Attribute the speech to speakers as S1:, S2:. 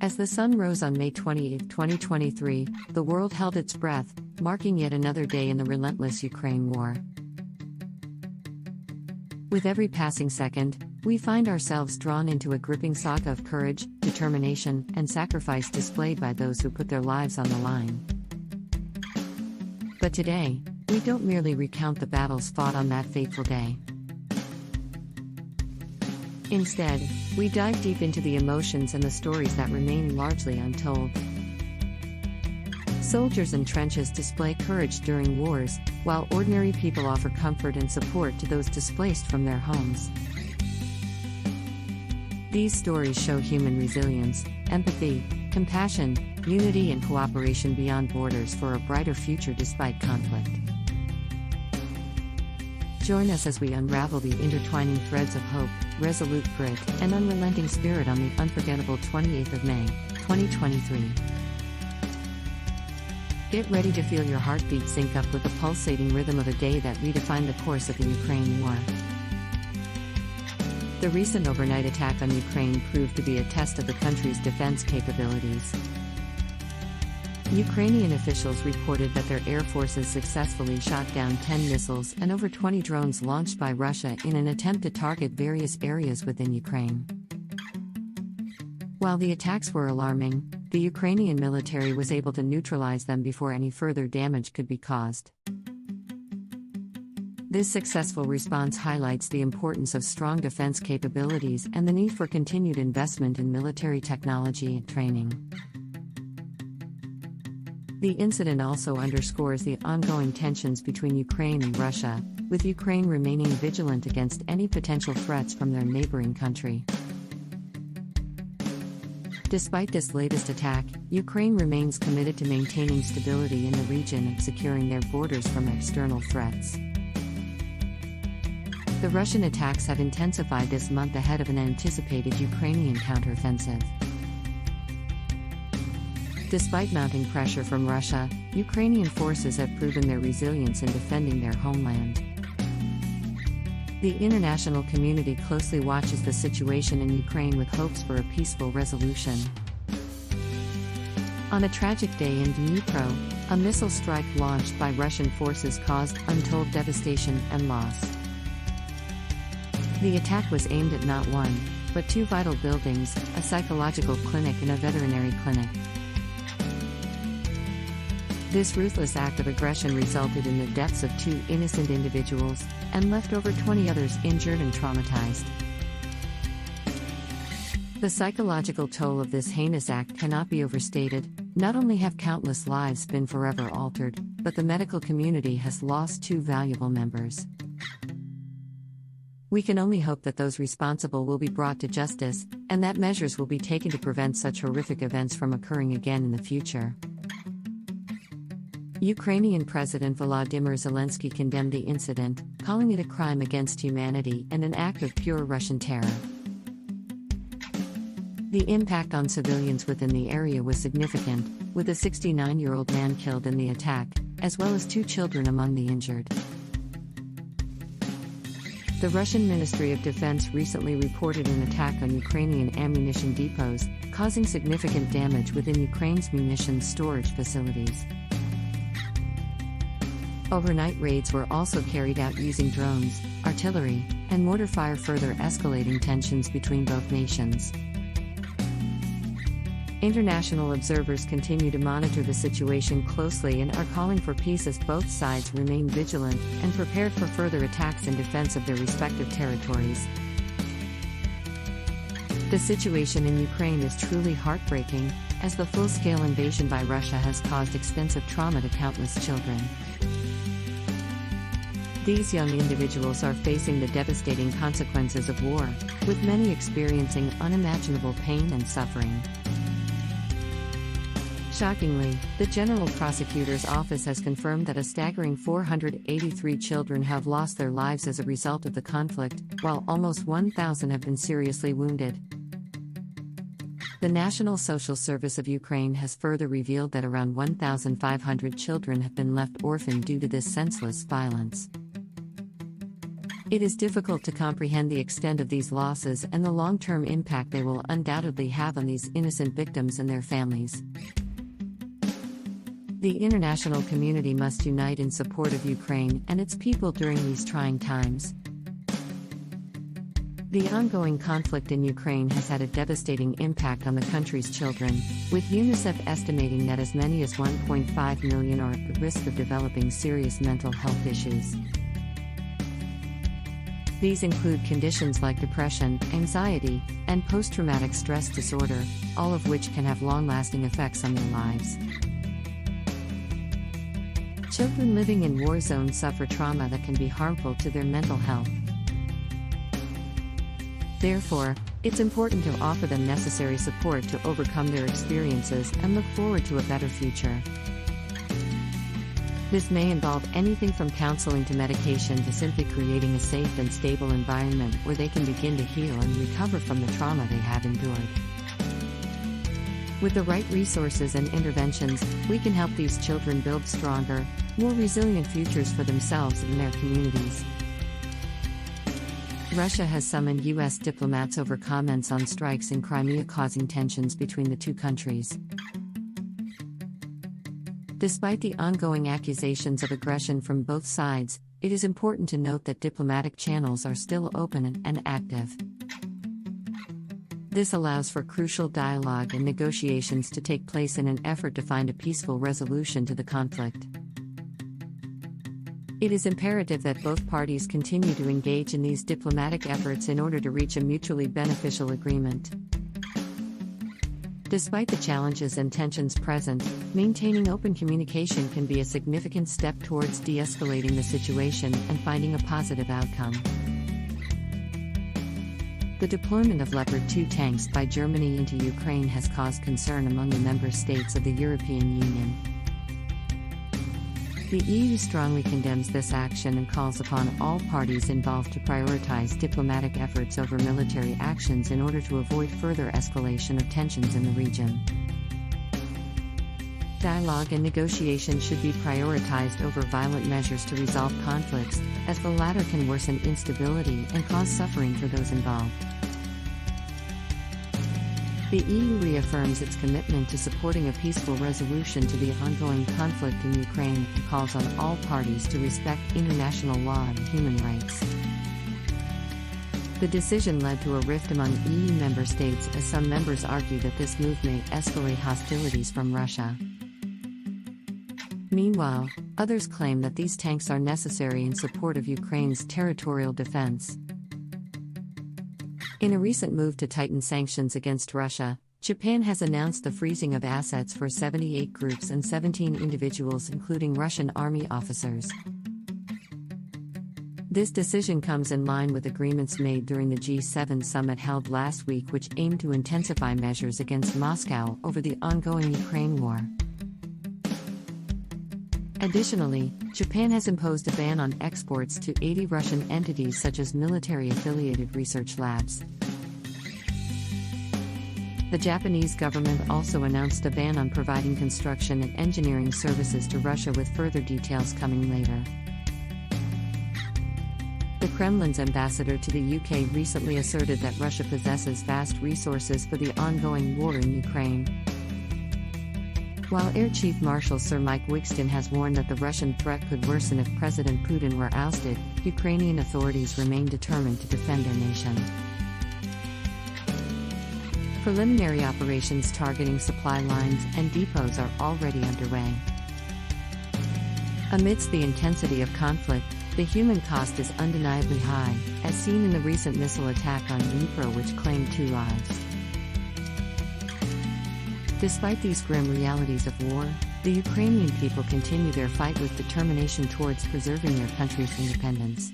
S1: As the sun rose on May 28, 2023, the world held its breath, marking yet another day in the relentless Ukraine war. With every passing second, we find ourselves drawn into a gripping saga of courage, determination, and sacrifice displayed by those who put their lives on the line. But today, we don't merely recount the battles fought on that fateful day. Instead, we dive deep into the emotions and the stories that remain largely untold. Soldiers in trenches display courage during wars, while ordinary people offer comfort and support to those displaced from their homes. These stories show human resilience, empathy, compassion, unity, and cooperation beyond borders for a brighter future despite conflict. Join us as we unravel the intertwining threads of hope, resolute grit, and unrelenting spirit on the unforgettable 28th of May, 2023. Get ready to feel your heartbeat sync up with the pulsating rhythm of a day that redefined the course of the Ukraine war. The recent overnight attack on Ukraine proved to be a test of the country's defense capabilities. Ukrainian officials reported that their air forces successfully shot down 10 missiles and over 20 drones launched by Russia in an attempt to target various areas within Ukraine. While the attacks were alarming, the Ukrainian military was able to neutralize them before any further damage could be caused. This successful response highlights the importance of strong defense capabilities and the need for continued investment in military technology and training. The incident also underscores the ongoing tensions between Ukraine and Russia, with Ukraine remaining vigilant against any potential threats from their neighboring country. Despite this latest attack, Ukraine remains committed to maintaining stability in the region and securing their borders from external threats. The Russian attacks have intensified this month ahead of an anticipated Ukrainian counteroffensive. Despite mounting pressure from Russia, Ukrainian forces have proven their resilience in defending their homeland. The international community closely watches the situation in Ukraine with hopes for a peaceful resolution. On a tragic day in Dnipro, a missile strike launched by Russian forces caused untold devastation and loss. The attack was aimed at not one, but two vital buildings, a psychological clinic and a veterinary clinic. This ruthless act of aggression resulted in the deaths of 2 innocent individuals, and left over 20 others injured and traumatized. The psychological toll of this heinous act cannot be overstated. Not only have countless lives been forever altered, but the medical community has lost 2 valuable members. We can only hope that those responsible will be brought to justice, and that measures will be taken to prevent such horrific events from occurring again in the future. Ukrainian President Volodymyr Zelensky condemned the incident, calling it a crime against humanity and an act of pure Russian terror. The impact on civilians within the area was significant, with a 69-year-old man killed in the attack, as well as 2 children among the injured. The Russian Ministry of Defense recently reported an attack on Ukrainian ammunition depots, causing significant damage within Ukraine's munitions storage facilities. Overnight raids were also carried out using drones, artillery, and mortar fire, further escalating tensions between both nations. International observers continue to monitor the situation closely and are calling for peace as both sides remain vigilant and prepared for further attacks in defense of their respective territories. The situation in Ukraine is truly heartbreaking, as the full-scale invasion by Russia has caused extensive trauma to countless children. These young individuals are facing the devastating consequences of war, with many experiencing unimaginable pain and suffering. Shockingly, the General Prosecutor's Office has confirmed that a staggering 483 children have lost their lives as a result of the conflict, while almost 1,000 have been seriously wounded. The National Social Service of Ukraine has further revealed that around 1,500 children have been left orphaned due to this senseless violence. It is difficult to comprehend the extent of these losses and the long-term impact they will undoubtedly have on these innocent victims and their families. The international community must unite in support of Ukraine and its people during these trying times. The ongoing conflict in Ukraine has had a devastating impact on the country's children, with UNICEF estimating that as many as 1.5 million are at risk of developing serious mental health issues. These include conditions like depression, anxiety, and post-traumatic stress disorder, all of which can have long-lasting effects on their lives. Children living in war zones suffer trauma that can be harmful to their mental health. Therefore, it's important to offer them necessary support to overcome their experiences and look forward to a better future. This may involve anything from counseling to medication to simply creating a safe and stable environment where they can begin to heal and recover from the trauma they have endured. With the right resources and interventions, we can help these children build stronger, more resilient futures for themselves and their communities. Russia has summoned U.S. diplomats over comments on strikes in Crimea causing tensions between the two countries. Despite the ongoing accusations of aggression from both sides, it is important to note that diplomatic channels are still open and active. This allows for crucial dialogue and negotiations to take place in an effort to find a peaceful resolution to the conflict. It is imperative that both parties continue to engage in these diplomatic efforts in order to reach a mutually beneficial agreement. Despite the challenges and tensions present, maintaining open communication can be a significant step towards de-escalating the situation and finding a positive outcome. The deployment of Leopard 2 tanks by Germany into Ukraine has caused concern among the member states of the European Union. The EU strongly condemns this action and calls upon all parties involved to prioritize diplomatic efforts over military actions in order to avoid further escalation of tensions in the region. Dialogue and negotiation should be prioritized over violent measures to resolve conflicts, as the latter can worsen instability and cause suffering for those involved. The EU reaffirms its commitment to supporting a peaceful resolution to the ongoing conflict in Ukraine and calls on all parties to respect international law and human rights. The decision led to a rift among EU member states as some members argue that this move may escalate hostilities from Russia. Meanwhile, others claim that these tanks are necessary in support of Ukraine's territorial defense. In a recent move to tighten sanctions against Russia, Japan has announced the freezing of assets for 78 groups and 17 individuals, including Russian army officers. This decision comes in line with agreements made during the G7 summit held last week, which aimed to intensify measures against Moscow over the ongoing Ukraine war. Additionally, Japan has imposed a ban on exports to 80 Russian entities such as military-affiliated research labs. The Japanese government also announced a ban on providing construction and engineering services to Russia, with further details coming later. The Kremlin's ambassador to the UK recently asserted that Russia possesses vast resources for the ongoing war in Ukraine. While Air Chief Marshal Sir Mike Wigston has warned that the Russian threat could worsen if President Putin were ousted, Ukrainian authorities remain determined to defend their nation. Preliminary operations targeting supply lines and depots are already underway. Amidst the intensity of conflict, the human cost is undeniably high, as seen in the recent missile attack on Dnipro, which claimed 2 lives. Despite these grim realities of war, the Ukrainian people continue their fight with determination towards preserving their country's independence.